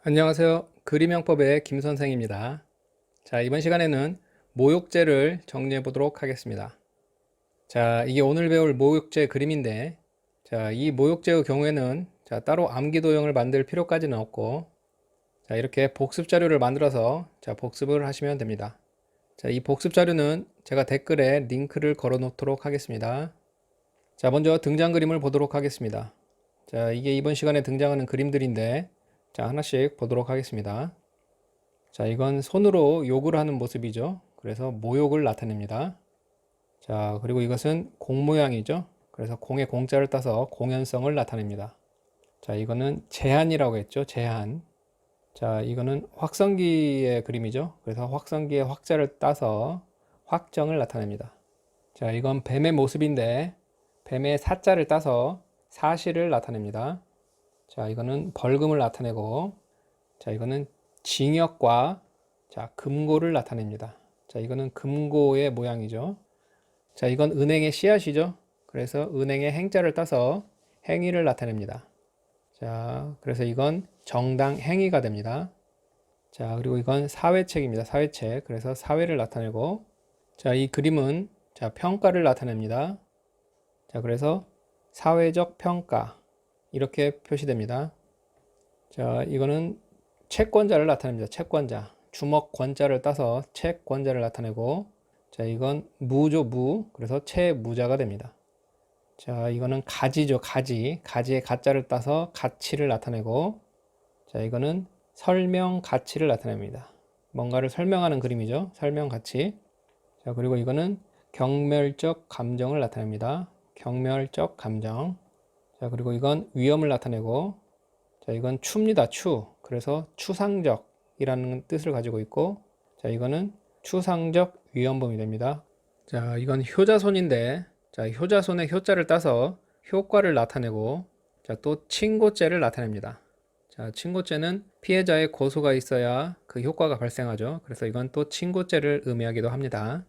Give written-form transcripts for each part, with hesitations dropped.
안녕하세요. 그림영법의 김선생입니다. 자, 이번 시간에는 모욕죄를 정리해 보도록 하겠습니다. 자, 이게 오늘 배울 모욕죄 그림인데, 자, 이 모욕죄의 경우에는 따로 암기도형을 만들 필요까지는 없고, 자, 이렇게 복습 자료를 만들어서 복습을 하시면 됩니다. 자, 이 복습 자료는 제가 댓글에 링크를 걸어 놓도록 하겠습니다. 자, 먼저 등장 그림을 보도록 하겠습니다. 자, 이게 이번 시간에 등장하는 그림들인데, 자, 하나씩 보도록 하겠습니다. 자, 이건 손으로 욕을 하는 모습이죠. 그래서 모욕을 나타냅니다. 자, 그리고 이것은 공 모양이죠. 그래서 공에 공자를 따서 공연성을 나타냅니다. 자, 이거는 제한이라고 했죠. 제한. 자, 이거는 확성기의 그림이죠. 그래서 확성기의 확자를 따서 확정을 나타냅니다. 자, 이건 뱀의 모습인데 뱀의 사자를 따서 사실을 나타냅니다. 자, 이거는 벌금을 나타내고, 자, 이거는 징역과 금고를 나타냅니다. 자, 이거는 금고의 모양이죠. 자, 이건 은행의 씨앗이죠. 그래서 은행의 행자를 따서 행위를 나타냅니다. 자, 그래서 이건 정당 행위가 됩니다. 자, 그리고 이건 사회책입니다. 사회책. 그래서 사회를 나타내고, 자, 이 그림은 평가를 나타냅니다. 자, 그래서 사회적 평가. 이렇게 표시됩니다. 자, 이거는 채권자를 나타냅니다. 채권자. 주먹 권자를 따서 채권자를 나타내고, 자, 이건 무죠, 무. 그래서 채무자가 됩니다. 자, 이거는 가지죠, 가지. 가지의 가자를 따서 가치를 나타내고, 자, 이거는 설명 가치를 나타냅니다. 뭔가를 설명하는 그림이죠. 설명 가치. 자, 그리고 이거는 경멸적 감정을 나타냅니다. 경멸적 감정. 자, 그리고 이건 위험을 나타내고, 자, 이건 추입니다. 추. 그래서 추상적이라는 뜻을 가지고 있고, 자, 이거는 추상적 위험범이 됩니다. 자, 이건 효자손인데, 자, 효자손의 효자를 따서 효과를 나타내고, 자, 또 친고죄를 나타냅니다. 자, 친고죄는 피해자의 고소가 있어야 그 효과가 발생하죠. 그래서 이건 또 친고죄를 의미하기도 합니다.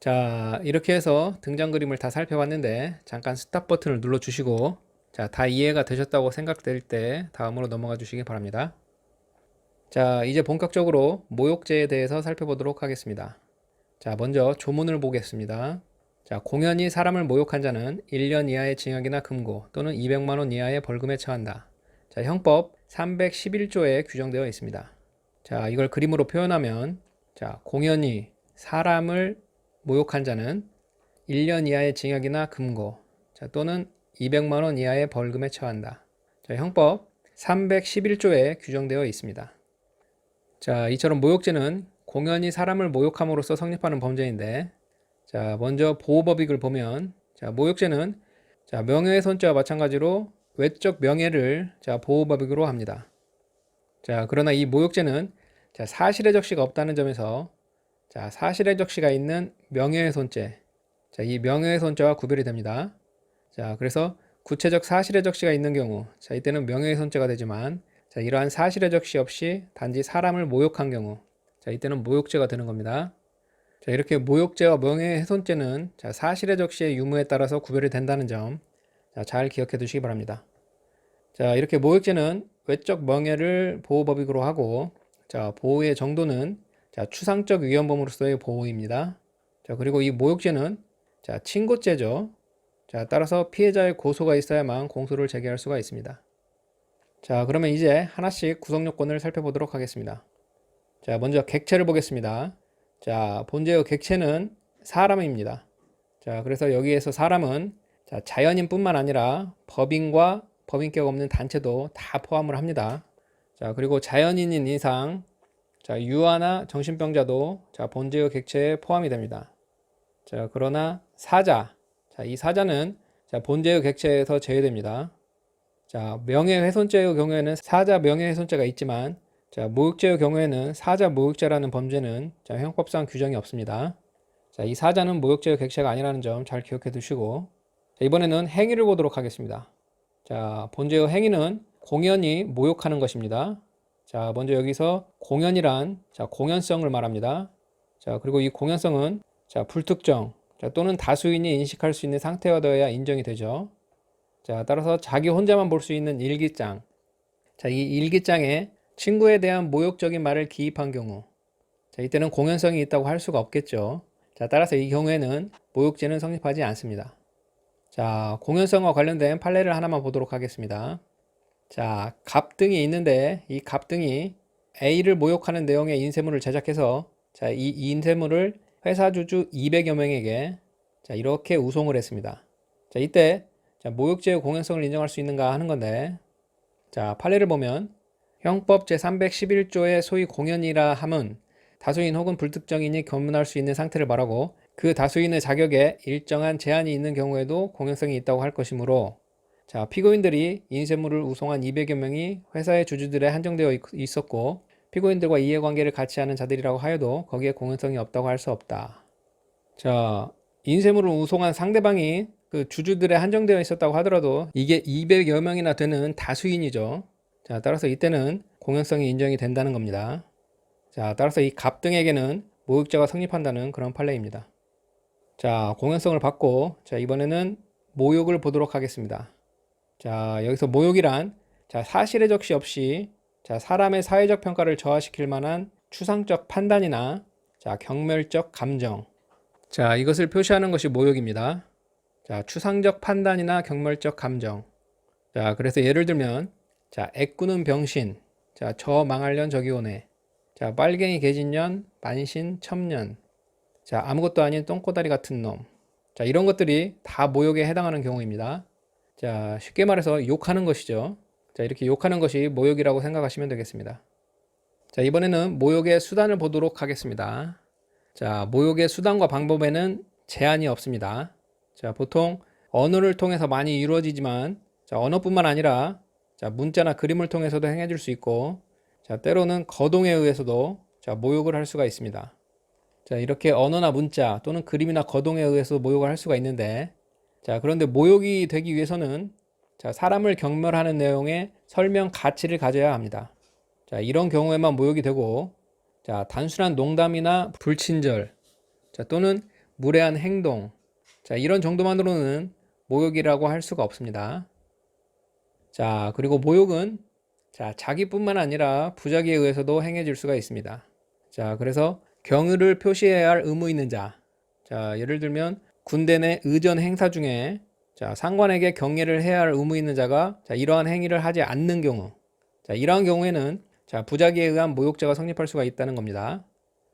자, 이렇게 해서 등장 그림을 다 살펴봤는데, 잠깐 스탑 버튼을 눌러주시고, 자, 다 이해가 되셨다고 생각될 때 다음으로 넘어가 주시기 바랍니다. 자, 이제 본격적으로 모욕죄에 대해서 살펴보도록 하겠습니다. 자, 먼저 조문을 보겠습니다. 자, 공연히 사람을 모욕한 자는 1년 이하의 징역이나 금고 또는 200만 원 이하의 벌금에 처한다. 자, 형법 311조에 규정되어 있습니다. 자, 이걸 그림으로 표현하면, 자, 공연히 사람을 모욕한 자는 1년 이하의 징역이나 금고, 자, 또는 200만 원 이하의 벌금에 처한다. 자, 형법 311조에 규정되어 있습니다. 자, 이처럼 모욕죄는 공연히 사람을 모욕함으로써 성립하는 범죄인데, 자, 먼저 보호법익을 보면, 자, 모욕죄는 명예훼손죄와 마찬가지로 외적 명예를 보호법익으로 합니다. 자, 그러나 이 모욕죄는 사실의 적시가 없다는 점에서, 자, 사실의 적시가 있는 명예훼손죄, 자, 이 명예훼손죄와 구별이 됩니다. 자, 그래서 구체적 사실의 적시가 있는 경우, 자, 이때는 명예훼손죄가 되지만, 자, 이러한 사실의 적시 없이 단지 사람을 모욕한 경우, 자, 이때는 모욕죄가 되는 겁니다. 자, 이렇게 모욕죄와 명예훼손죄는 사실의 적시의 유무에 따라서 구별이 된다는 점, 자, 잘 기억해 두시기 바랍니다. 자, 이렇게 모욕죄는 외적 명예를 보호법익으로 하고, 자, 보호의 정도는 추상적 위헌범으로서의 보호입니다. 자, 그리고 이 모욕죄는 친고죄죠. 자, 따라서 피해자의 고소가 있어야만 공소를 제기할 수가 있습니다. 자, 그러면 이제 하나씩 구성 요건을 살펴보도록 하겠습니다. 자, 먼저 객체를 보겠습니다. 자, 본죄의 객체는 사람입니다. 자, 그래서 여기에서 사람은 자연인뿐만 아니라 법인과 법인격 없는 단체도 다 포함을 합니다. 자, 그리고 자연인인 이상, 자, 유아나 정신병자도 본죄의 객체에 포함이 됩니다. 자, 그러나 사자, 자, 이 사자는 본죄의 객체에서 제외됩니다. 자, 명예훼손죄의 경우에는 사자 명예훼손죄가 있지만, 자, 모욕죄의 경우에는 사자 모욕죄라는 범죄는 형법상 규정이 없습니다. 자, 이 사자는 모욕죄의 객체가 아니라는 점 잘 기억해 두시고, 자, 이번에는 행위를 보도록 하겠습니다. 자, 본죄의 행위는 공연히 모욕하는 것입니다. 자, 먼저 여기서 공연이란 공연성을 말합니다. 자, 그리고 이 공연성은 불특정, 또는 다수인이 인식할 수 있는 상태가 되어야 인정이 되죠. 자, 따라서 자기 혼자만 볼 수 있는 일기장. 자, 이 일기장에 친구에 대한 모욕적인 말을 기입한 경우. 자, 이때는 공연성이 있다고 할 수가 없겠죠. 자, 따라서 이 경우에는 모욕죄는 성립하지 않습니다. 자, 공연성과 관련된 판례를 하나만 보도록 하겠습니다. 자, 갑등이 있는데 이 갑등이 A를 모욕하는 내용의 인쇄물을 제작해서 자, 이 인쇄물을 회사 주주 200여 명에게 자, 이렇게 우송을 했습니다. 자, 이때 자, 모욕죄의 공연성을 인정할 수 있는가 하는 건데, 자, 판례를 보면 형법 제311조의 소위 공연이라 함은 다수인 혹은 불특정인이 검문할 수 있는 상태를 말하고 그 다수인의 자격에 일정한 제한이 있는 경우에도 공연성이 있다고 할 것이므로, 자, 피고인들이 인쇄물을 우송한 200여 명이 회사의 주주들에 한정되어 있었고 피고인들과 이해관계를 같이 하는 자들이라고 하여도 거기에 공연성이 없다고 할 수 없다. 자, 인쇄물을 우송한 상대방이 그 주주들에 한정되어 있었다고 하더라도 이게 200여 명이나 되는 다수인이죠. 자, 따라서 이때는 공연성이 인정이 된다는 겁니다. 자, 따라서 이 갑등에게는 모욕죄가 성립한다는 그런 판례입니다. 자, 공연성을 받고 자, 이번에는 모욕을 보도록 하겠습니다. 자, 여기서 모욕이란 자, 사실의 적시 없이 자, 사람의 사회적 평가를 저하시킬 만한 추상적 판단이나 자, 경멸적 감정. 자, 이것을 표시하는 것이 모욕입니다. 자, 추상적 판단이나 경멸적 감정. 자, 그래서 예를 들면 자, 애꾸는 병신. 자, 저 망할년 저기 오네. 자, 빨갱이 개진년, 만신 첩년. 자, 아무것도 아닌 똥꼬다리 같은 놈. 자, 이런 것들이 다 모욕에 해당하는 경우입니다. 자, 쉽게 말해서 욕하는 것이죠. 자, 이렇게 욕하는 것이 모욕이라고 생각하시면 되겠습니다. 자, 이번에는 모욕의 수단을 보도록 하겠습니다. 자, 모욕의 수단과 방법에는 제한이 없습니다. 자, 보통 언어를 통해서 많이 이루어지지만 자, 언어뿐만 아니라 자, 문자나 그림을 통해서도 행해질 수 있고 자, 때로는 거동에 의해서도 자, 모욕을 할 수가 있습니다. 자, 이렇게 언어나 문자 또는 그림이나 거동에 의해서 모욕을 할 수가 있는데, 자, 그런데 모욕이 되기 위해서는 자, 사람을 경멸하는 내용의 설명 가치를 가져야 합니다. 자, 이런 경우에만 모욕이 되고, 자, 단순한 농담이나 불친절, 자, 또는 무례한 행동, 자, 이런 정도만으로는 모욕이라고 할 수가 없습니다. 자, 그리고 모욕은 자, 자기뿐만 아니라 부자기에 의해서도 행해질 수가 있습니다. 자, 그래서 경의를 표시해야 할 의무 있는 자. 자, 예를 들면 군대 내 의전 행사 중에 자, 상관에게 경례를 해야 할 의무 있는 자가 자, 이러한 행위를 하지 않는 경우. 자, 이러한 경우에는 자, 부자기에 의한 모욕죄가 성립할 수가 있다는 겁니다.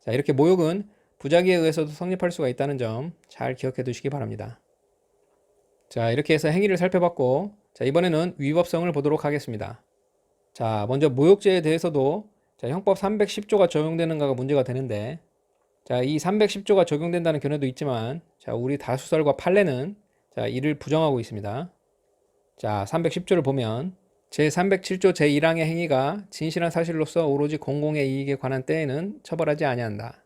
자, 이렇게 모욕은 부자기에 의해서도 성립할 수가 있다는 점 잘 기억해 두시기 바랍니다. 자, 이렇게 해서 행위를 살펴봤고, 자, 이번에는 위법성을 보도록 하겠습니다. 자, 먼저 모욕죄에 대해서도 자, 형법 310조가 적용되는가가 문제가 되는데, 자, 이 310조가 적용된다는 견해도 있지만, 자, 우리 다수설과 판례는 자, 이를 부정하고 있습니다. 자, 310조를 보면 제307조 제1항의 행위가 진실한 사실로서 오로지 공공의 이익에 관한 때에는 처벌하지 아니한다.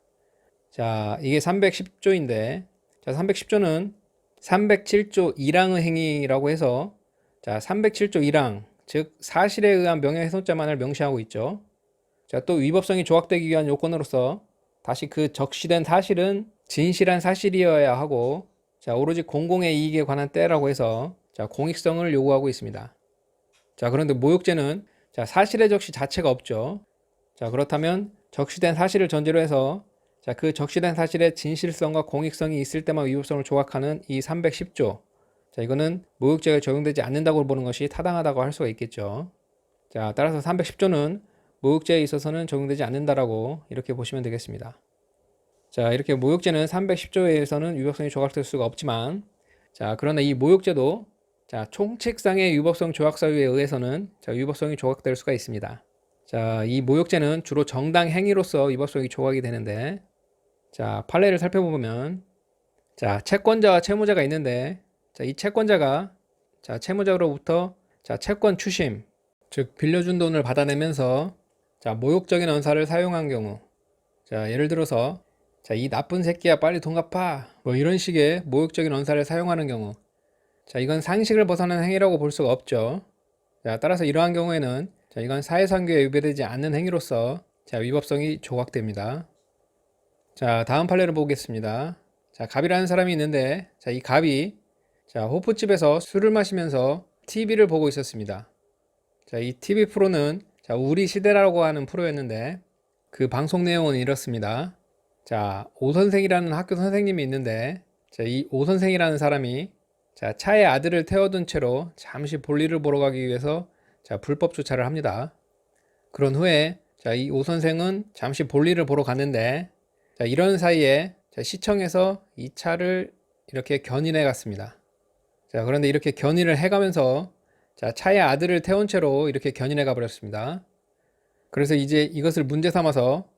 자, 이게 310조인데, 자, 310조는 307조 1항의 행위라고 해서 자, 307조 1항, 즉 사실에 의한 명예훼손죄만을 명시하고 있죠. 자, 또 위법성이 조각되기 위한 요건으로서 다시 그 적시된 사실은 진실한 사실이어야 하고 자, 오로지 공공의 이익에 관한 때라고 해서 자, 공익성을 요구하고 있습니다. 자, 그런데 모욕죄는 자, 사실의 적시 자체가 없죠. 자, 그렇다면 적시된 사실을 전제로 해서 자, 그 적시된 사실의 진실성과 공익성이 있을 때만 위법성을 조각하는 이 310조. 자, 이거는 모욕죄가 적용되지 않는다고 보는 것이 타당하다고 할 수가 있겠죠. 자, 따라서 310조는 모욕죄에 있어서는 적용되지 않는다라고 이렇게 보시면 되겠습니다. 자, 이렇게 모욕죄는 310조에 의해서는 위법성이 조각될 수가 없지만, 자, 그러나 이 모욕죄도 자, 총칙상의 위법성 조각 사유에 의해서는 자, 위법성이 조각될 수가 있습니다. 자, 이 모욕죄는 주로 정당 행위로서 위법성이 조각이 되는데, 자, 판례를 살펴보면 자, 채권자와 채무자가 있는데, 자, 이 채권자가 자, 채무자로부터 자, 채권 추심, 즉 빌려준 돈을 받아내면서 자, 모욕적인 언사를 사용한 경우, 자, 예를 들어서 자, 이 나쁜 새끼야 빨리 돈 갚아 뭐 이런 식의 모욕적인 언사를 사용하는 경우, 자, 이건 상식을 벗어난 행위라고 볼 수가 없죠. 자, 따라서 이러한 경우에는 자, 이건 사회상규에 위배되지 않는 행위로서 자, 위법성이 조각됩니다. 자, 다음 판례를 보겠습니다. 자, 갑이라는 사람이 있는데, 자, 이 갑이 자, 호프집에서 술을 마시면서 TV를 보고 있었습니다. 자, 이 TV 프로는 자, 우리 시대라고 하는 프로였는데 그 방송 내용은 이렇습니다. 자, 오 선생이라는 학교 선생님이 있는데 자, 이 오 선생이라는 사람이 자, 차에 아들을 태워둔 채로 잠시 볼일을 보러 가기 위해서 자, 불법 주차를 합니다. 그런 후에 자, 이 오 선생은 잠시 볼일을 보러 갔는데 자, 이런 사이에 자, 시청에서 이 차를 이렇게 견인해 갔습니다. 자, 그런데 이렇게 견인을 해가면서 자, 차에 아들을 태운 채로 이렇게 견인해 가버렸습니다. 그래서 이제 이것을 문제 삼아서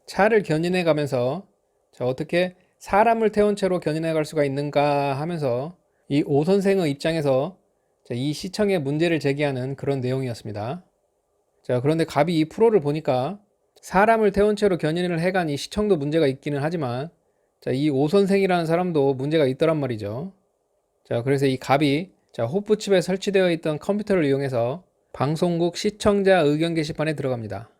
차를 견인해 가면서 자, 어떻게 사람을 태운 채로 견인해 갈 수가 있는가 하면서 이 오 선생의 입장에서 자, 이 시청에 문제를 제기하는 그런 내용이었습니다. 자, 그런데 갑이 이 프로를 보니까 사람을 태운 채로 견인을 해간 이 시청도 문제가 있기는 하지만 자, 이 오 선생이라는 사람도 문제가 있더란 말이죠. 자, 그래서 이 갑이 자, 호프칩에 설치되어 있던 컴퓨터를 이용해서 방송국 시청자 의견 게시판에 들어갑니다.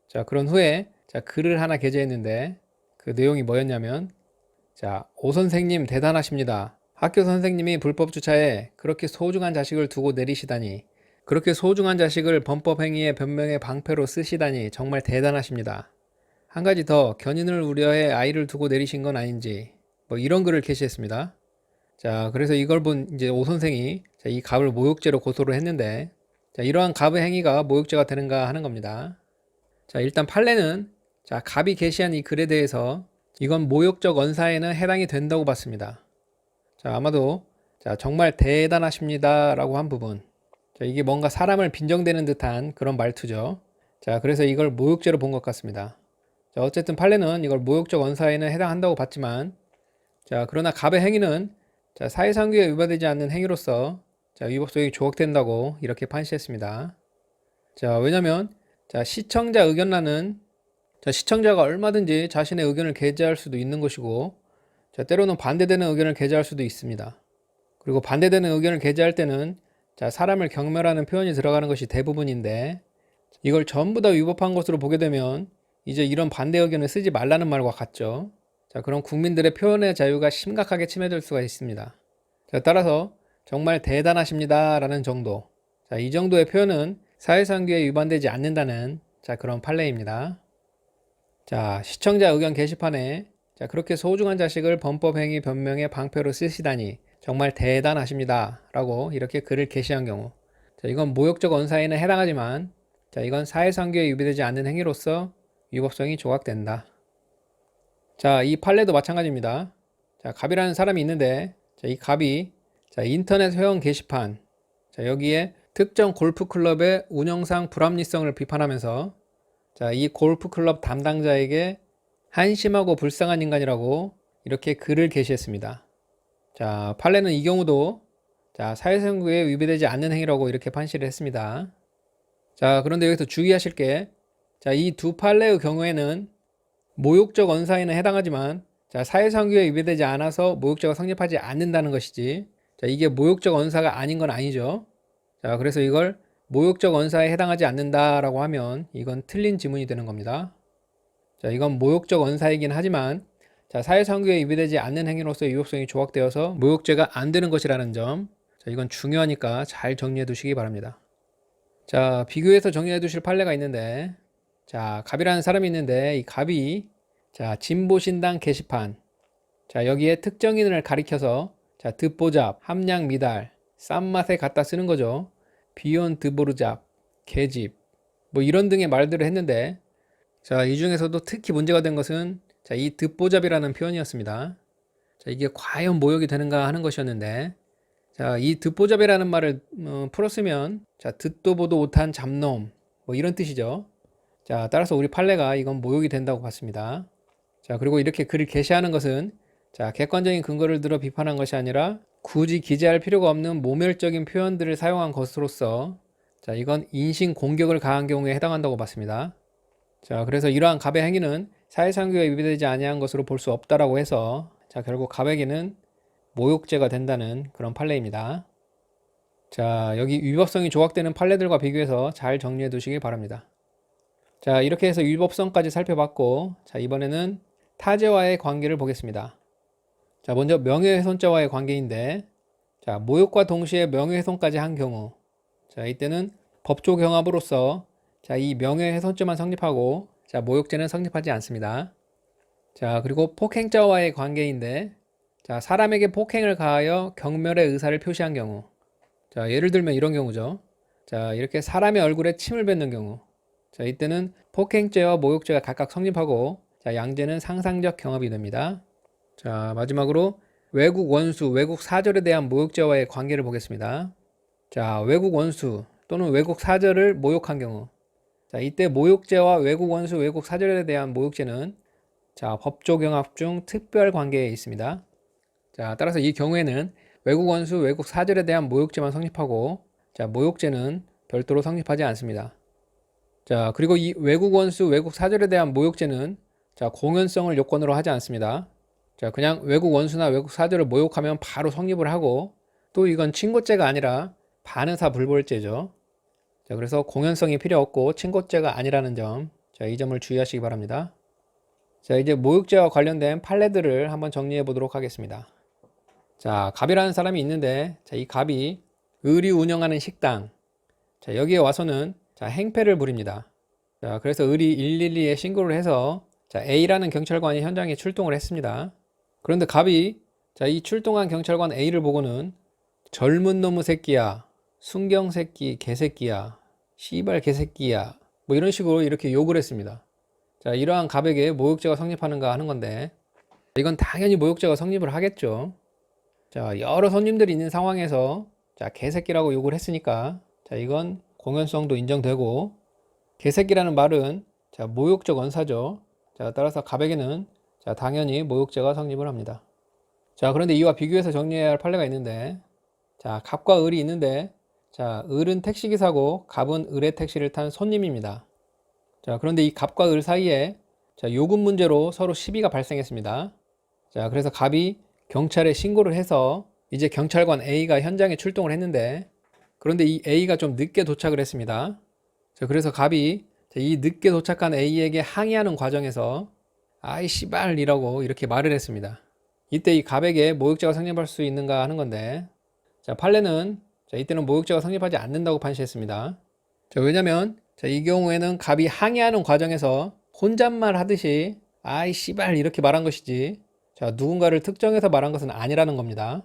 자, 그런 후에 자, 글을 하나 게재했는데 그 내용이 뭐였냐면 자, 오 선생님 대단하십니다. 학교 선생님이 불법 주차에 그렇게 소중한 자식을 두고 내리시다니, 그렇게 소중한 자식을 범법 행위의 변명의 방패로 쓰시다니 정말 대단하십니다. 한 가지 더 견인을 우려해 아이를 두고 내리신 건 아닌지 뭐 이런 글을 게시했습니다. 자, 그래서 이걸 본 이제 오 선생이 자, 이 갑을 모욕죄로 고소를 했는데 자, 이러한 갑의 행위가 모욕죄가 되는가 하는 겁니다. 자, 일단 판례는 자, 갑이 게시한 이 글에 대해서 이건 모욕적 언사에는 해당이 된다고 봤습니다. 자, 아마도 자, 정말 대단하십니다 라고 한 부분, 자, 이게 뭔가 사람을 빈정대는 듯한 그런 말투죠. 자, 그래서 이걸 모욕죄로 본 것 같습니다. 자, 어쨌든 판례는 이걸 모욕적 언사에는 해당한다고 봤지만 자, 그러나 갑의 행위는 자, 사회상규에 위반되지 않는 행위로서 자, 위법성이 조각된다고 이렇게 판시했습니다. 자, 왜냐면 자, 시청자 의견란은 자, 시청자가 얼마든지 자신의 의견을 게재할 수도 있는 것이고 자, 때로는 반대되는 의견을 게재할 수도 있습니다. 그리고 반대되는 의견을 게재할 때는 자, 사람을 경멸하는 표현이 들어가는 것이 대부분인데 이걸 전부 다 위법한 것으로 보게 되면 이제 이런 반대 의견을 쓰지 말라는 말과 같죠. 자, 그럼 국민들의 표현의 자유가 심각하게 침해될 수가 있습니다. 자, 따라서 정말 대단하십니다 라는 정도, 자, 이 정도의 표현은 사회상규에 위반되지 않는다는 자, 그런 판례입니다. 자, 시청자 의견 게시판에 자, 그렇게 소중한 자식을 범법행위 변명의 방패로 쓰시다니 정말 대단하십니다 라고 이렇게 글을 게시한 경우 자, 이건 모욕적 언사에는 해당하지만 자, 이건 사회상규에 위배되지 않는 행위로서 위법성이 조각된다. 자, 이 판례도 마찬가지입니다. 자, 갑이라는 사람이 있는데 자, 이 갑이 자, 인터넷 회원 게시판 자, 여기에 특정 골프클럽의 운영상 불합리성을 비판하면서 자, 이 골프클럽 담당자에게 한심하고 불쌍한 인간이라고 이렇게 글을 게시했습니다. 자, 판례는 이 경우도 자, 사회상규에 위배되지 않는 행위라고 이렇게 판시를 했습니다. 자, 그런데 여기서 주의하실 게 자, 이 두 판례의 경우에는 모욕적 언사에는 해당하지만 자, 사회상규에 위배되지 않아서 모욕죄가 성립하지 않는다는 것이지 자, 이게 모욕적 언사가 아닌 건 아니죠. 자, 그래서 이걸 모욕적 언사에 해당하지 않는다라고 하면 이건 틀린 지문이 되는 겁니다. 자, 이건 모욕적 언사이긴 하지만 자, 사회상규에 위배되지 않는 행위로서 위법성이 조각되어서 모욕죄가 안 되는 것이라는 점, 자, 이건 중요하니까 잘 정리해 두시기 바랍니다. 자, 비교해서 정리해 두실 판례가 있는데 자, 갑이라는 사람이 있는데 이 갑이 자, 진보신당 게시판 자, 여기에 특정인을 가리켜서 자, 듣보잡, 함량 미달, 싼 맛에 갖다 쓰는 거죠. 비욘 드보르잡, 개집 뭐 이런 등의 말들을 했는데 자, 이 중에서도 특히 문제가 된 것은 자, 이 듣보잡이라는 표현이었습니다. 자, 이게 과연 모욕이 되는가 하는 것이었는데 자, 이 듣보잡이라는 말을 풀었으면 자, 듣도 보도 못한 잡놈 뭐 이런 뜻이죠. 자, 따라서 우리 판례가 이건 모욕이 된다고 봤습니다. 자, 그리고 이렇게 글을 게시하는 것은 자, 객관적인 근거를 들어 비판한 것이 아니라 굳이 기재할 필요가 없는 모멸적인 표현들을 사용한 것으로서 자, 이건 인신 공격을 가한 경우에 해당한다고 봤습니다. 자, 그래서 이러한 갑의 행위는 사회상규에 위배되지 아니한 것으로 볼 수 없다라고 해서 자, 결국 갑에게는 모욕죄가 된다는 그런 판례입니다. 자, 여기 위법성이 조각되는 판례들과 비교해서 잘 정리해 두시기 바랍니다. 자, 이렇게 해서 위법성까지 살펴봤고 자, 이번에는 타제와의 관계를 보겠습니다. 자, 먼저 명예훼손죄와의 관계인데 자, 모욕과 동시에 명예훼손까지 한 경우 자, 이때는 법조 경합으로서 자, 이 명예훼손죄만 성립하고, 자, 모욕죄는 성립하지 않습니다. 자, 그리고 폭행자와의 관계인데, 자, 사람에게 폭행을 가하여 경멸의 의사를 표시한 경우. 자, 예를 들면 이런 경우죠. 자, 이렇게 사람의 얼굴에 침을 뱉는 경우. 자, 이때는 폭행죄와 모욕죄가 각각 성립하고, 자, 양죄는 상상적 경합이 됩니다. 자, 마지막으로 외국 원수, 외국 사절에 대한 모욕죄와의 관계를 보겠습니다. 자, 외국 원수 또는 외국 사절을 모욕한 경우. 자, 이때 모욕죄와 외국 원수, 외국 사절에 대한 모욕죄는 자, 법조 경합 중 특별 관계에 있습니다. 자, 따라서 이 경우에는 외국 원수, 외국 사절에 대한 모욕죄만 성립하고, 자, 모욕죄는 별도로 성립하지 않습니다. 자, 그리고 이 외국 원수, 외국 사절에 대한 모욕죄는 자, 공연성을 요건으로 하지 않습니다. 자, 그냥 외국 원수나 외국 사절을 모욕하면 바로 성립을 하고, 또 이건 친고죄가 아니라 반의사 불벌죄죠. 자, 그래서 공연성이 필요 없고 친고죄가 아니라는 점, 자, 이 점을 주의하시기 바랍니다. 자, 이제 모욕죄와 관련된 판례들을 한번 정리해 보도록 하겠습니다. 자, 갑이라는 사람이 있는데, 자, 이 갑이 을이 운영하는 식당, 자, 여기에 와서는 자, 행패를 부립니다. 자, 그래서 을이 112에 신고를 해서 자, A라는 경찰관이 현장에 출동을 했습니다. 그런데 갑이 자, 이 출동한 경찰관 A를 보고는 젊은 놈의 새끼야, 순경 새끼, 개새끼야, 씨발 개새끼야, 뭐 이런 식으로 이렇게 욕을 했습니다. 자, 이러한 갑에게 모욕죄가 성립하는가 하는 건데, 이건 당연히 모욕죄가 성립을 하겠죠. 자, 여러 손님들이 있는 상황에서 자, 개새끼라고 욕을 했으니까 자, 이건 공연성도 인정되고, 개새끼라는 말은 자, 모욕적 언사죠. 자, 따라서 갑에게는 자, 당연히 모욕죄가 성립을 합니다. 자, 그런데 이와 비교해서 정리해야 할 판례가 있는데, 자, 갑과 을이 있는데, 자, 을은 택시기사고 갑은 을의 택시를 탄 손님입니다. 자, 그런데 이 갑과 을 사이에 자, 요금 문제로 서로 시비가 발생했습니다. 자, 그래서 갑이 경찰에 신고를 해서 이제 경찰관 A가 현장에 출동을 했는데, 그런데 이 A가 좀 늦게 도착을 했습니다. 자, 그래서 갑이 이 늦게 도착한 A에게 항의하는 과정에서 아이 씨발이라고 이렇게 말을 했습니다. 이때 이 갑에게 모욕죄가 성립할 수 있는가 하는 건데, 자, 판례는 자, 이때는 모욕죄가 성립하지 않는다고 판시했습니다. 자, 왜냐면 자, 이 경우에는 갑이 항의하는 과정에서 혼잣말 하듯이 아이 씨발 이렇게 말한 것이지, 자, 누군가를 특정해서 말한 것은 아니라는 겁니다.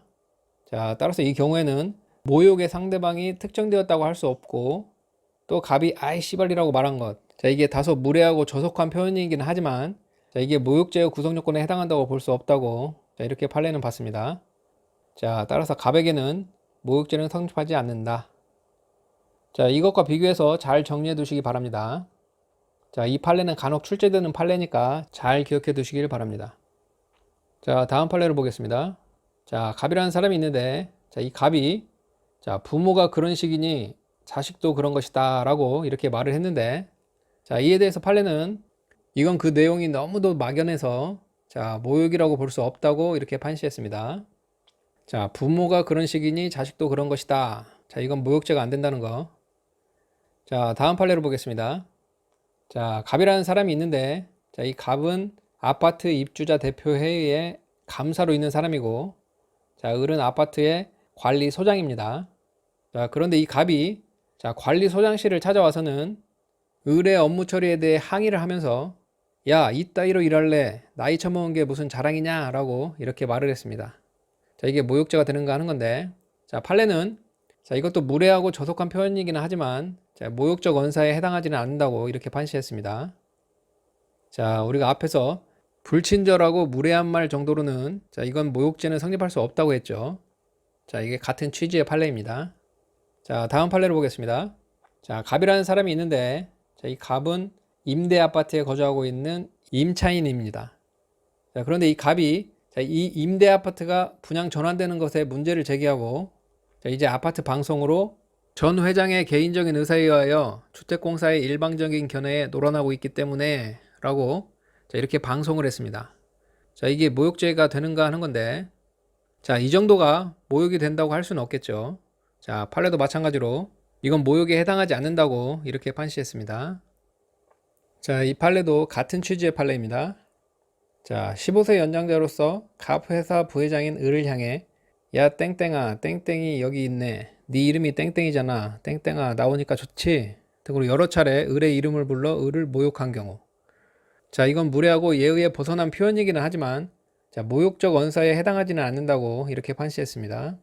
자, 따라서 이 경우에는 모욕의 상대방이 특정되었다고 할 수 없고, 또 갑이 아이 씨발이라고 말한 것, 자, 이게 다소 무례하고 저속한 표현이긴 하지만 자, 이게 모욕죄의 구성 요건에 해당한다고 볼 수 없다고 자, 이렇게 판례는 봤습니다. 자, 따라서 갑에게는 모욕죄는 성립하지 않는다. 자, 이것과 비교해서 잘 정리해 두시기 바랍니다. 자, 이 판례는 간혹 출제되는 판례니까 잘 기억해 두시길 바랍니다. 자, 다음 판례를 보겠습니다. 자, 갑이라는 사람이 있는데, 자, 이 갑이 자, 부모가 그런 식이니 자식도 그런 것이다 라고 이렇게 말을 했는데, 자, 이에 대해서 판례는 이건 그 내용이 너무도 막연해서 자, 모욕이라고 볼 수 없다고 이렇게 판시했습니다. 자, 부모가 그런 식이니 자식도 그런 것이다. 자, 이건 모욕죄가 안 된다는 거. 자, 다음 판례를 보겠습니다. 자, 갑이라는 사람이 있는데, 자, 이 갑은 아파트 입주자 대표회의에 감사로 있는 사람이고, 자, 을은 아파트의 관리소장입니다. 자, 그런데 이 갑이 자, 관리소장실을 찾아와서는 을의 업무 처리에 대해 항의를 하면서 야, 이따위로 일할래? 나이 처먹은 게 무슨 자랑이냐? 라고 이렇게 말을 했습니다. 자, 이게 모욕죄가 되는가 하는 건데, 자, 판례는 자, 이것도 무례하고 저속한 표현이기는 하지만 자, 모욕적 언사에 해당하지는 않는다고 이렇게 판시했습니다. 자, 우리가 앞에서 불친절하고 무례한 말 정도로는 자, 이건 모욕죄는 성립할 수 없다고 했죠. 자, 이게 같은 취지의 판례입니다. 자, 다음 판례를 보겠습니다. 자, 갑이라는 사람이 있는데, 자, 이 갑은 임대 아파트에 거주하고 있는 임차인입니다. 자, 그런데 이 갑이 자, 이 임대 아파트가 분양 전환되는 것에 문제를 제기하고, 자, 이제 아파트 방송으로 전 회장의 개인적인 의사에 의하여 주택공사의 일방적인 견해에 놀아나고 있기 때문에 라고 자, 이렇게 방송을 했습니다. 자, 이게 모욕죄가 되는가 하는 건데, 자, 이 정도가 모욕이 된다고 할 수는 없겠죠. 자, 판례도 마찬가지로 이건 모욕에 해당하지 않는다고 이렇게 판시했습니다. 자, 이 판례도 같은 취지의 판례입니다. 자, 15세 연장자로서 갑 회사 부회장인 을을 향해 야 땡땡아 땡땡이 여기 있네. 네 이름이 땡땡이잖아. 땡땡아 나오니까 좋지? 등으로 여러 차례 을의 이름을 불러 을을 모욕한 경우. 자, 이건 무례하고 예의에 벗어난 표현이기는 하지만 자, 모욕적 언사에 해당하지는 않는다고 이렇게 판시했습니다.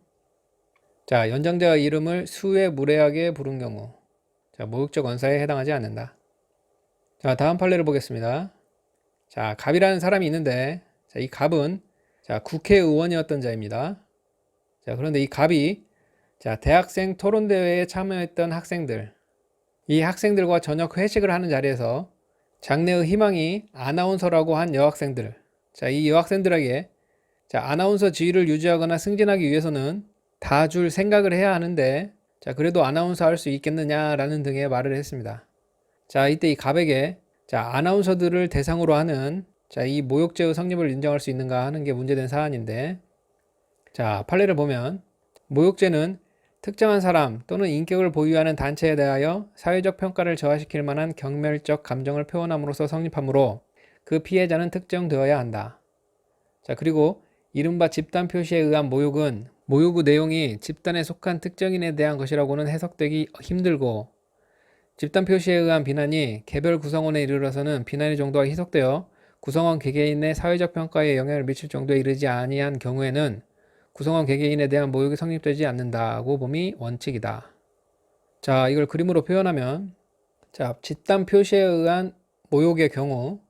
자, 연장자의 이름을 수에 무례하게 부른 경우. 자, 모욕적 언사에 해당하지 않는다. 자, 다음 판례를 보겠습니다. 자, 갑이라는 사람이 있는데 자, 이 갑은 자, 국회의원이었던 자입니다. 자, 그런데 이 갑이 자, 대학생 토론대회에 참여했던 학생들, 이 학생들과 저녁 회식을 하는 자리에서 장래의 희망이 아나운서라고 한 여학생들, 자, 이 여학생들에게 자, 아나운서 지위를 유지하거나 승진하기 위해서는 다 줄 생각을 해야 하는데 자, 그래도 아나운서 할 수 있겠느냐라는 등의 말을 했습니다. 자, 이때 이 갑에게 자, 아나운서들을 대상으로 하는 자, 이 모욕죄의 성립을 인정할 수 있는가 하는 게 문제된 사안인데, 자, 판례를 보면 모욕죄는 특정한 사람 또는 인격을 보유하는 단체에 대하여 사회적 평가를 저하시킬 만한 경멸적 감정을 표현함으로써 성립하므로 그 피해자는 특정되어야 한다. 자, 그리고 이른바 집단 표시에 의한 모욕은 모욕의 내용이 집단에 속한 특정인에 대한 것이라고는 해석되기 힘들고, 집단 표시에 의한 비난이 개별 구성원에 이르러서는 비난의 정도가 희석되어 구성원 개개인의 사회적 평가에 영향을 미칠 정도에 이르지 아니한 경우에는 구성원 개개인에 대한 모욕이 성립되지 않는다고 봄이 원칙이다. 자, 이걸 그림으로 표현하면 자, 집단 표시에 의한 모욕의 경우,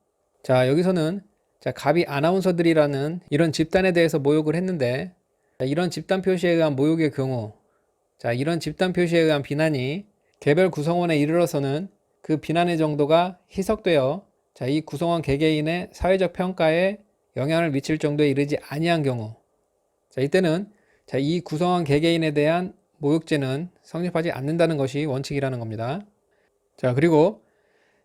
자, 여기서는 자, 갑이 아나운서들이라는 이런 집단에 대해서 모욕을 했는데, 자, 이런 집단 표시에 의한 모욕의 경우, 자, 이런 집단 표시에 의한 비난이 개별 구성원에 이르러서는 그 비난의 정도가 희석되어 자, 이 구성원 개개인의 사회적 평가에 영향을 미칠 정도에 이르지 아니한 경우, 자, 이때는 자, 이 구성원 개개인에 대한 모욕죄는 성립하지 않는다는 것이 원칙이라는 겁니다. 자, 그리고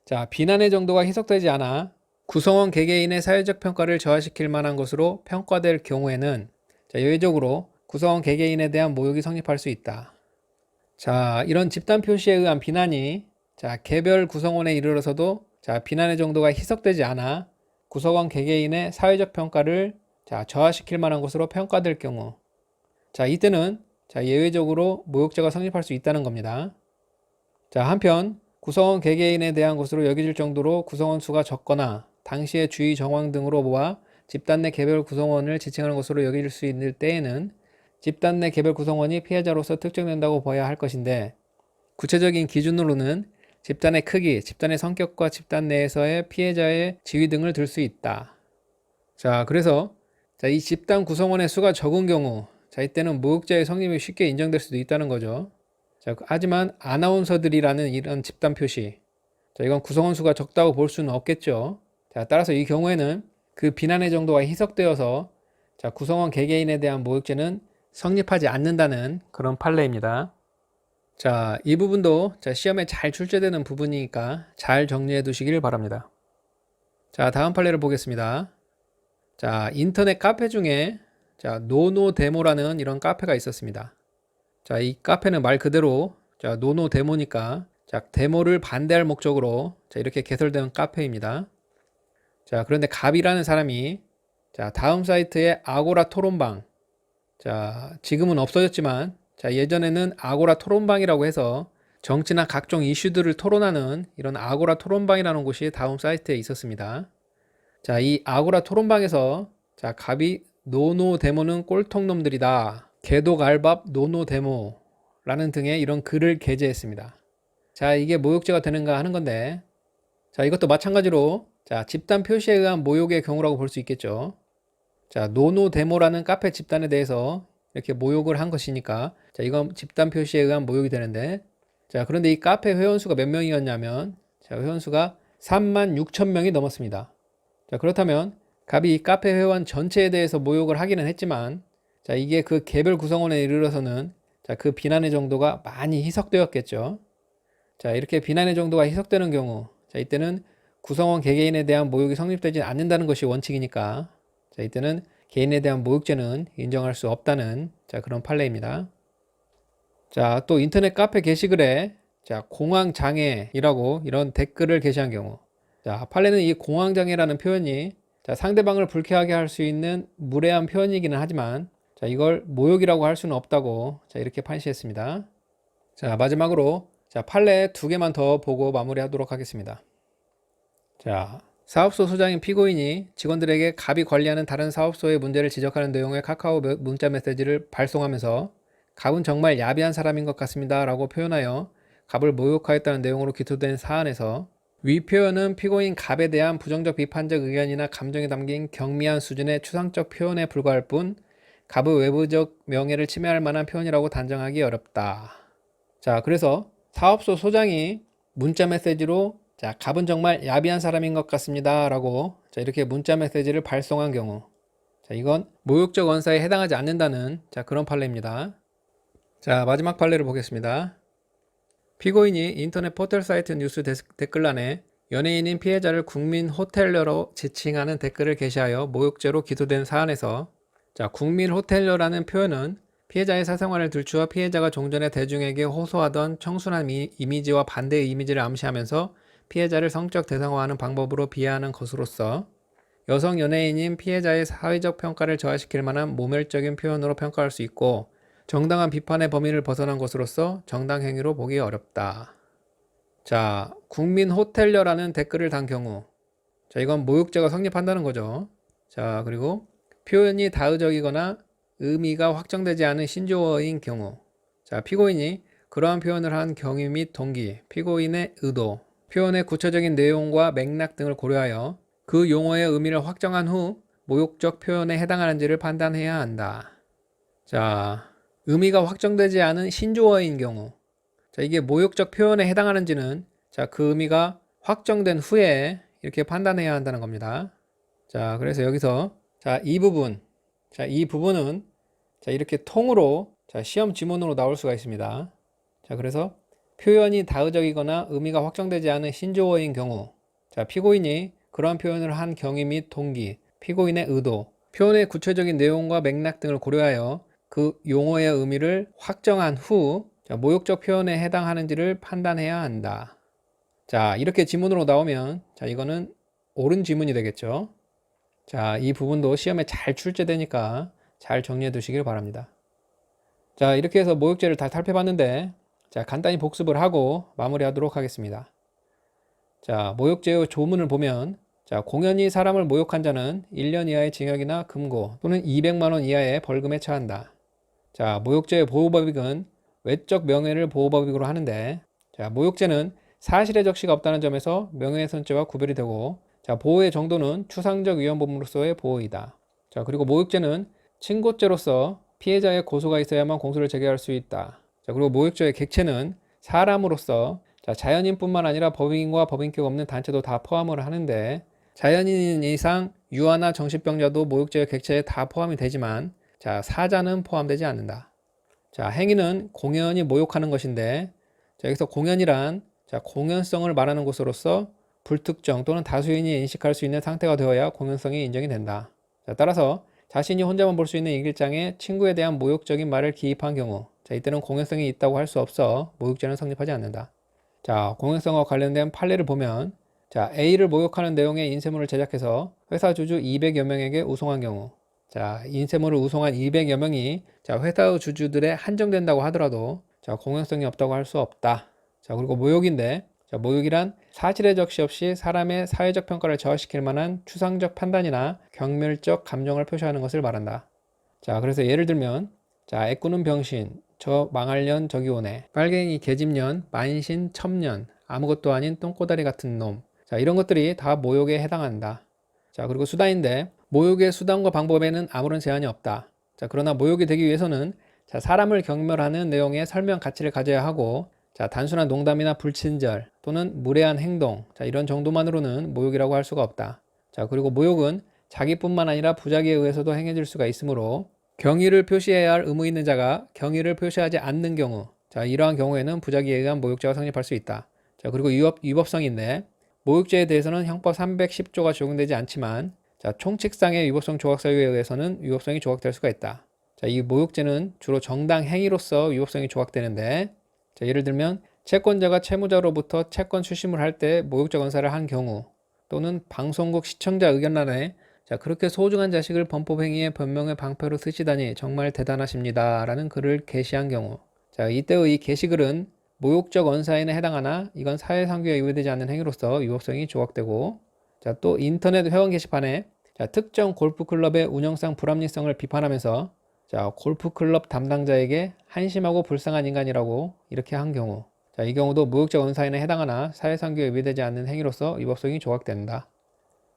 자, 비난의 정도가 희석되지 않아 구성원 개개인의 사회적 평가를 저하시킬 만한 것으로 평가될 경우에는 자, 예외적으로 구성원 개개인에 대한 모욕이 성립할 수 있다. 자, 이런 집단 표시에 의한 비난이 자, 개별 구성원에 이르러서도 자, 비난의 정도가 희석되지 않아 구성원 개개인의 사회적 평가를 자, 저하시킬 만한 것으로 평가될 경우, 자, 이때는 자, 예외적으로 모욕죄가 성립할 수 있다는 겁니다. 자, 한편 구성원 개개인에 대한 것으로 여겨질 정도로 구성원 수가 적거나 당시의 주의 정황 등으로 보아 집단 내 개별 구성원을 지칭하는 것으로 여겨질 수 있는 때에는 집단 내 개별 구성원이 피해자로서 특정된다고 봐야 할 것인데, 구체적인 기준으로는 집단의 크기, 집단의 성격과 집단 내에서의 피해자의 지위 등을 들 수 있다. 자, 그래서 자, 이 집단 구성원의 수가 적은 경우, 자, 이때는 모욕죄의 성립이 쉽게 인정될 수도 있다는 거죠. 자, 하지만 아나운서들이라는 이런 집단 표시, 자, 이건 구성원 수가 적다고 볼 수는 없겠죠. 자, 따라서 이 경우에는 그 비난의 정도가 희석되어서 자, 구성원 개개인에 대한 모욕죄는 성립하지 않는다는 그런 판례입니다. 자, 이 부분도 자, 시험에 잘 출제되는 부분이니까 잘 정리해 두시길 바랍니다. 자, 다음 판례를 보겠습니다. 자, 인터넷 카페 중에 자, 노노데모라는 이런 카페가 있었습니다. 자, 이 카페는 말 그대로 자, 노노데모니까 자, 데모를 반대할 목적으로 자, 이렇게 개설된 카페입니다. 자, 그런데 갑이라는 사람이 자, 다음 사이트에 아고라 토론방, 자, 지금은 없어졌지만 자, 예전에는 아고라 토론방이라고 해서 정치나 각종 이슈들을 토론하는 이런 아고라 토론방이라는 곳이 다음 사이트에 있었습니다. 자, 이 아고라 토론방에서 자, 갑이 노노데모는 꼴통놈들이다, 개독알밥 노노데모라는 등의 이런 글을 게재했습니다. 자, 이게 모욕죄가 되는가 하는 건데, 자, 이것도 마찬가지로 자, 집단 표시에 의한 모욕의 경우라고 볼 수 있겠죠. 자, 노노데모라는 카페 집단에 대해서 이렇게 모욕을 한 것이니까 자, 이건 집단 표시에 의한 모욕이 되는데, 자, 그런데 이 카페 회원수가 몇 명이었냐면 자, 회원수가 36,000명이 넘었습니다. 자, 그렇다면 갑이 이 카페 회원 전체에 대해서 모욕을 하기는 했지만 자, 이게 그 개별 구성원에 이르러서는 자, 그 비난의 정도가 많이 희석되었겠죠. 자, 이렇게 비난의 정도가 희석되는 경우, 자, 이때는 구성원 개개인에 대한 모욕이 성립되지 않는다는 것이 원칙이니까 자, 이때는 개인에 대한 모욕죄는 인정할 수 없다는 자, 그런 판례입니다. 자, 또 인터넷 카페 게시글에 자, 공황장애이라고 이런 댓글을 게시한 경우, 자, 판례는 이 공황장애라는 표현이 자, 상대방을 불쾌하게 할 수 있는 무례한 표현이기는 하지만 자, 이걸 모욕이라고 할 수는 없다고 자, 이렇게 판시했습니다. 자, 마지막으로 자, 자, 판례 두 개만 더 보고 마무리하도록 하겠습니다. 자, 사업소 소장인 피고인이 직원들에게 갑이 관리하는 다른 사업소의 문제를 지적하는 내용의 카카오 문자 메시지를 발송하면서 갑은 정말 야비한 사람인 것 같습니다 라고 표현하여 갑을 모욕하였다는 내용으로 기소된 사안에서 위 표현은 피고인 갑에 대한 부정적 비판적 의견이나 감정이 담긴 경미한 수준의 추상적 표현에 불과할 뿐 갑의 외부적 명예를 침해할 만한 표현이라고 단정하기 어렵다. 자, 그래서 사업소 소장이 문자 메시지로 자, 갑은 정말 야비한 사람인 것 같습니다 라고 자, 이렇게 문자 메시지를 발송한 경우 자, 이건 모욕적 언사에 해당하지 않는다는 자, 그런 판례입니다. 자, 마지막 판례를 보겠습니다. 피고인이 인터넷 포털 사이트 뉴스 댓글란에 연예인인 피해자를 국민 호텔러로 지칭하는 댓글을 게시하여 모욕죄로 기소된 사안에서 자, 국민 호텔러라는 표현은 피해자의 사생활을 들추어 피해자가 종전에 대중에게 호소하던 청순한 이미지와 반대의 이미지를 암시하면서 피해자를 성적 대상화하는 방법으로 비하하는 것으로서 여성 연예인인 피해자의 사회적 평가를 저하시킬 만한 모멸적인 표현으로 평가할 수 있고 정당한 비판의 범위를 벗어난 것으로서 정당 행위로 보기 어렵다. 자, 국민 호텔러라는 댓글을 단 경우 자, 이건 모욕죄가 성립한다는 거죠. 자, 그리고 표현이 다의적이거나 의미가 확정되지 않은 신조어인 경우 자, 피고인이 그러한 표현을 한 경위 및 동기, 피고인의 의도, 표현의 구체적인 내용과 맥락 등을 고려하여 그 용어의 의미를 확정한 후 모욕적 표현에 해당하는지를 판단해야 한다. 자, 의미가 확정되지 않은 신조어인 경우 자, 이게 모욕적 표현에 해당하는지는 자, 그 의미가 확정된 후에 이렇게 판단해야 한다는 겁니다. 자, 그래서 여기서 자, 이 부분은 자, 이렇게 통으로 자, 시험 지문으로 나올 수가 있습니다. 자, 그래서 표현이 다의적이거나 의미가 확정되지 않은 신조어인 경우 자, 피고인이 그런 표현을 한 경위 및 동기, 피고인의 의도, 표현의 구체적인 내용과 맥락 등을 고려하여 그 용어의 의미를 확정한 후 자, 모욕적 표현에 해당하는지를 판단해야 한다. 자, 이렇게 지문으로 나오면 자, 이거는 옳은 지문이 되겠죠. 자, 이 부분도 시험에 잘 출제되니까 잘 정리해 두시길 바랍니다. 자, 이렇게 해서 모욕죄를 다 살펴봤는데 자, 간단히 복습을 하고 마무리하도록 하겠습니다. 자, 모욕죄의 조문을 보면 자, 공연히 사람을 모욕한 자는 1년 이하의 징역이나 금고 또는 200만 원 이하의 벌금에 처한다. 자, 모욕죄의 보호법익은 외적 명예를 보호법익으로 하는데 자, 모욕죄는 사실의 적시가 없다는 점에서 명예훼손죄와 구별이 되고 자, 보호의 정도는 추상적 위헌범으로서의 보호이다. 자, 그리고 모욕죄는 친고죄로서 피해자의 고소가 있어야만 공소를 제기할 수 있다. 자, 그리고 모욕죄의 객체는 사람으로서 자, 자연인뿐만 아니라 법인과 법인격 없는 단체도 다 포함을 하는데 자연인 이상 유아나 정신병자도 모욕죄의 객체에 다 포함이 되지만 자, 사자는 포함되지 않는다. 자, 행위는 공연히 모욕하는 것인데 자, 여기서 공연이란 자, 공연성을 말하는 것으로서 불특정 또는 다수인이 인식할 수 있는 상태가 되어야 공연성이 인정이 된다. 자, 따라서 자신이 혼자만 볼 수 있는 일기장에 친구에 대한 모욕적인 말을 기입한 경우 자, 이때는 공연성이 있다고 할 수 없어 모욕죄는 성립하지 않는다. 자, 공연성과 관련된 판례를 보면 자, A를 모욕하는 내용의 인쇄물을 제작해서 회사 주주 200여 명에게 우송한 경우 자, 인쇄물을 우송한 200여 명이 자, 회사의 주주들에 한정된다고 하더라도 자, 공연성이 없다고 할 수 없다. 자, 그리고 모욕인데 자, 모욕이란 사실의 적시 없이 사람의 사회적 평가를 저하시킬 만한 추상적 판단이나 경멸적 감정을 표시하는 것을 말한다. 자, 그래서 예를 들면 자, 애꾸는 병신, 저 망할년 저기 오네, 빨갱이 계집년, 만신 첩년, 아무것도 아닌 똥꼬다리 같은 놈. 자, 이런 것들이 다 모욕에 해당한다. 자, 그리고 수단인데 모욕의 수단과 방법에는 아무런 제한이 없다. 자, 그러나 모욕이 되기 위해서는 자, 사람을 경멸하는 내용의 설명 가치를 가져야 하고 자, 단순한 농담이나 불친절 또는 무례한 행동 자, 이런 정도만으로는 모욕이라고 할 수가 없다. 자, 그리고 모욕은 자기뿐만 아니라 부자기에 의해서도 행해질 수가 있으므로 경의를 표시해야 할 의무 있는 자가 경의를 표시하지 않는 경우 자, 이러한 경우에는 부자기에 의한 모욕죄가 성립할 수 있다. 자, 그리고 위법성인데 모욕죄에 대해서는 형법 310조가 적용되지 않지만 자, 총칙상의 위법성 조각사유에 의해서는 위법성이 조각될 수가 있다. 자, 이 모욕죄는 주로 정당 행위로서 위법성이 조각되는데 자, 예를 들면 채권자가 채무자로부터 채권 추심을 할 때 모욕적 언사를 한 경우 또는 방송국 시청자 의견란에 자, 그렇게 소중한 자식을 범법행위의 변명의 방패로 쓰시다니 정말 대단하십니다 라는 글을 게시한 경우 자, 이때의 이 게시글은 모욕적 언사에는 해당하나 이건 사회상규에 위배되지 않는 행위로서 위법성이 조각되고, 자, 또 인터넷 회원 게시판에 자, 특정 골프클럽의 운영상 불합리성을 비판하면서 자, 골프클럽 담당자에게 한심하고 불쌍한 인간이라고 이렇게 한 경우, 자, 이 경우도 모욕적 언사에는 해당하나 사회상규에 위배되지 않는 행위로서 위법성이 조각된다.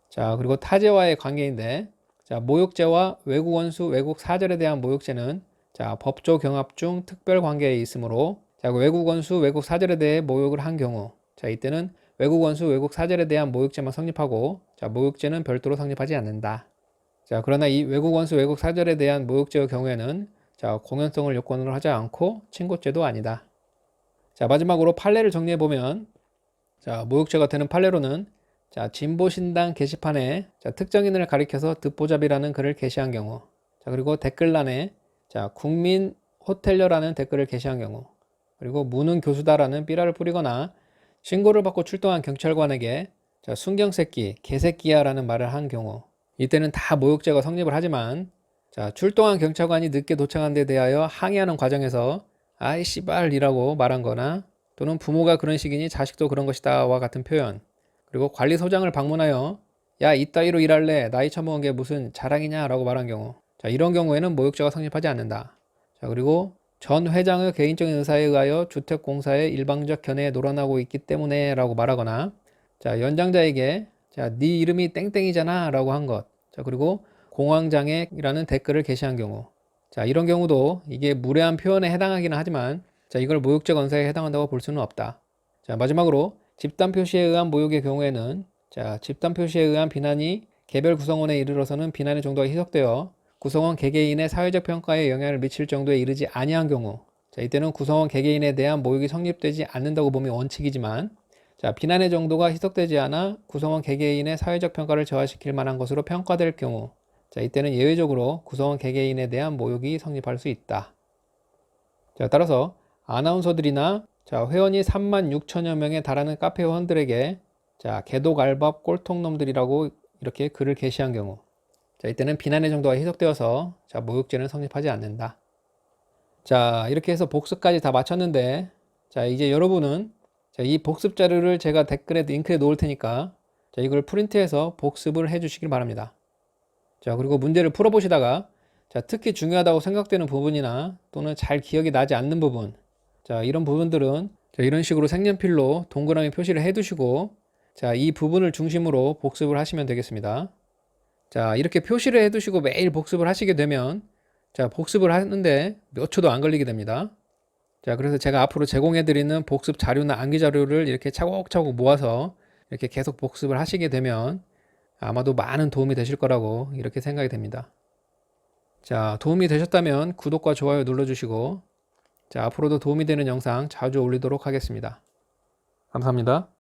자, 그리고 타제와의 관계인데, 자, 모욕죄와 외국 원수, 외국 사절에 대한 모욕죄는 자, 법조 경합 중 특별 관계에 있으므로 자, 외국 원수, 외국 사절에 대해 모욕을 한 경우, 자, 이때는 외국 원수, 외국 사절에 대한 모욕죄만 성립하고, 자, 모욕죄는 별도로 성립하지 않는다. 자, 그러나 이 외국 원수, 외국 사절에 대한 모욕죄의 경우에는 자, 공연성을 요건으로 하지 않고 친고죄도 아니다. 자, 마지막으로 판례를 정리해 보면, 자, 모욕죄가 되는 판례로는 자, 진보신당 게시판에 자, 특정인을 가리켜서 듣보잡이라는 글을 게시한 경우, 자, 그리고 댓글란에 자, 국민 호텔녀라는 댓글을 게시한 경우, 그리고 무능 교수다라는 삐라를 뿌리거나 신고를 받고 출동한 경찰관에게 자, 순경새끼, 개새끼야라는 말을 한 경우, 이때는 다 모욕죄가 성립을 하지만 자, 출동한 경찰관이 늦게 도착한 데 대하여 항의하는 과정에서 아이 씨발이라고 말한 거나 또는 부모가 그런 식이니 자식도 그런 것이다와 같은 표현, 그리고 관리소장을 방문하여 야 이따위로 일할래 나이 처먹은 게 무슨 자랑이냐 라고 말한 경우, 자, 이런 경우에는 모욕죄가 성립하지 않는다. 자, 그리고 전 회장의 개인적인 의사에 의하여 주택공사의 일방적 견해에 놀아나고 있기 때문에 라고 말하거나, 자, 연장자에게 자, 네 이름이 땡땡이잖아 라고 한 것, 자, 그리고 공황장애라는 댓글을 게시한 경우, 자, 이런 경우도 이게 무례한 표현에 해당하기는 하지만 자, 이걸 모욕적 언사에 해당한다고 볼 수는 없다. 자, 마지막으로 집단 표시에 의한 모욕의 경우에는 자, 집단 표시에 의한 비난이 개별 구성원에 이르러서는 비난의 정도가 희석되어 구성원 개개인의 사회적 평가에 영향을 미칠 정도에 이르지 아니한 경우, 자, 이때는 구성원 개개인에 대한 모욕이 성립되지 않는다고 봄이 원칙이지만 자, 비난의 정도가 희석되지 않아 구성원 개개인의 사회적 평가를 저하시킬 만한 것으로 평가될 경우, 자, 이때는 예외적으로 구성원 개개인에 대한 모욕이 성립할 수 있다. 자, 따라서 아나운서들이나 자, 회원이 36,000여 명에 달하는 카페 회원들에게 자, 개독알밥 꼴통놈들이라고 이렇게 글을 게시한 경우, 자, 이때는 비난의 정도가 희석되어서 자, 모욕죄는 성립하지 않는다. 자, 이렇게 해서 복습까지 다 마쳤는데, 자, 이제 여러분은 자, 이 복습 자료를 제가 댓글에 링크에 놓을 테니까 자, 이걸 프린트해서 복습을 해 주시길 바랍니다. 자, 그리고 문제를 풀어보시다가 자, 특히 중요하다고 생각되는 부분이나 또는 잘 기억이 나지 않는 부분, 자, 이런 부분들은 자, 이런 식으로 색연필로 동그라미 표시를 해 두시고 자, 이 부분을 중심으로 복습을 하시면 되겠습니다. 자, 이렇게 표시를 해 두시고 매일 복습을 하시게 되면 자, 복습을 하는데 몇 초도 안 걸리게 됩니다. 자, 그래서 제가 앞으로 제공해 드리는 복습 자료나 암기 자료를 이렇게 차곡차곡 모아서 이렇게 계속 복습을 하시게 되면 아마도 많은 도움이 되실 거라고 이렇게 생각이 됩니다. 자, 도움이 되셨다면 구독과 좋아요 눌러주시고 자, 앞으로도 도움이 되는 영상 자주 올리도록 하겠습니다. 감사합니다.